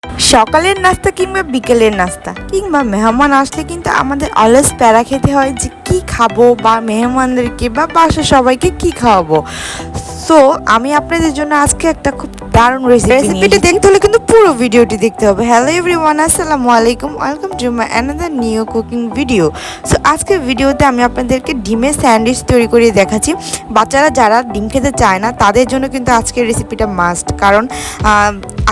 সকালের নাস্তা কিংবা বিকেলের নাস্তা কিংবা মেহমান আসলে কিন্তু আমাদের অলওয়েজ প্যারা খেতে হয় যে কি খাবো বা মেহমানদেরকে বা বাসার সবাইকে কি খাওয়াবো। সো আমি আপনাদের জন্য আজকে একটা খুব দারুণ রেসিপিটা দেখতে হলে কিন্তু পুরো ভিডিওটি দেখতে হবে। হ্যালো এভরিওয়ান, আসসালামু আলাইকুম, welcome to my another new cooking video. So আজকের ভিডিওতে আমি আপনাদেরকে ডিমের স্যান্ডউইচ তৈরি করে দেখাচ্ছি। বাচ্চারা যারা ডিম খেতে চায় না তাদের জন্য কিন্তু আজকের রেসিপিটা মাস্ট, কারণ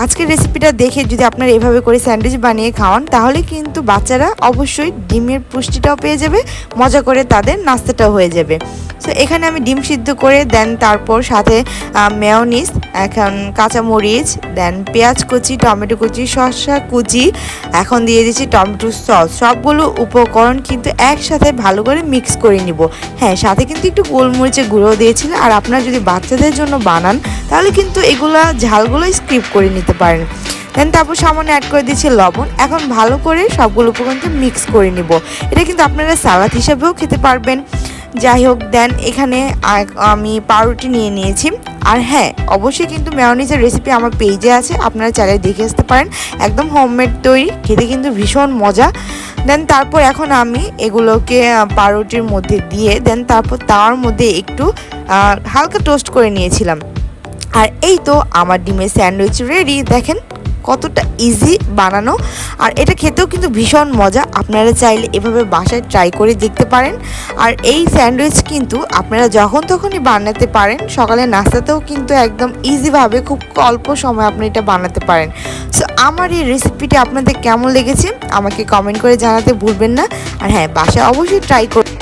আজকের রেসিপিটা দেখে যদি আপনারা এভাবে করে স্যান্ডউইচ বানিয়ে খাওয়ান তাহলে কিন্তু বাচ্চারা অবশ্যই ডিমের পুষ্টিটাও পেয়ে যাবে, মজা করে তাদের নাস্তাটাও হয়ে যাবে। সো এখানে আমি ডিম সিদ্ধ করে দেন, তারপর সাথে মেয়োনিজ, এখন কাঁচামরিচ, দেন পেঁয়াজ কুচি, টমেটো কুচি, শসা কুচি, এখন দিয়ে দিচ্ছি টমেটো সস। সবগুলো উপকরণ কিন্তু একসাথে ভালো করে মিক্স করে নিব। হ্যাঁ, সাথে কিন্তু একটু গোলমরিচের গুঁড়ো দিয়েছিল। আর আপনারা যদি বাচ্চাদের জন্য বানান তাহলে কিন্তু এগুলা ঝালগুলো স্কিপ করে নিতে পারেন। দেন তারপর সামান্য অ্যাড করে দিচ্ছি লবণ। এখন ভালো করে সবগুলো উপকরণকে মিক্স করে নিব। এটা কিন্তু আপনারা সালাদ হিসেবেও খেতে পারবেন। যাই হোক, দেন এখানে আমি পাউরুটি নিয়ে নিয়েছি। আর হ্যাঁ, অবশ্যই কিন্তু মেয়োনিজের রেসিপি আমার পেজে আছে, আপনারা চাইলে দেখে আসতে পারেন। একদম হোমমেড তৈরি, খেতে কিন্তু ভীষণ মজা। দেন তারপর এখন আমি এগুলোকে পাউরুটির মধ্যে দিয়ে দেন তারপর তার মধ্যে একটু হালকা টোস্ট করে নিয়েছিলাম। আর এই তো আমার ডিমের স্যান্ডউইচ রেডি। দেখেন কতটা ইজি বানানো, আর এটা খেতেও কিন্তু ভীষণ মজা। আপনারা চাইলে এভাবে বাসায় ট্রাই করে দেখতে পারেন। আর এই স্যান্ডউইচ কিন্তু আপনারা যখন তখনই বানাতে পারেন, সকালে নাস্তাতেও কিন্তু একদম ইজিভাবে খুব অল্প সময় আপনি এটা বানাতে পারেন। সো আমার এই রেসিপিটা আপনাদের কেমন লেগেছে আমাকে কমেন্ট করে জানাতে ভুলবেন না। আর হ্যাঁ, বাসায় অবশ্যই ট্রাই করুন।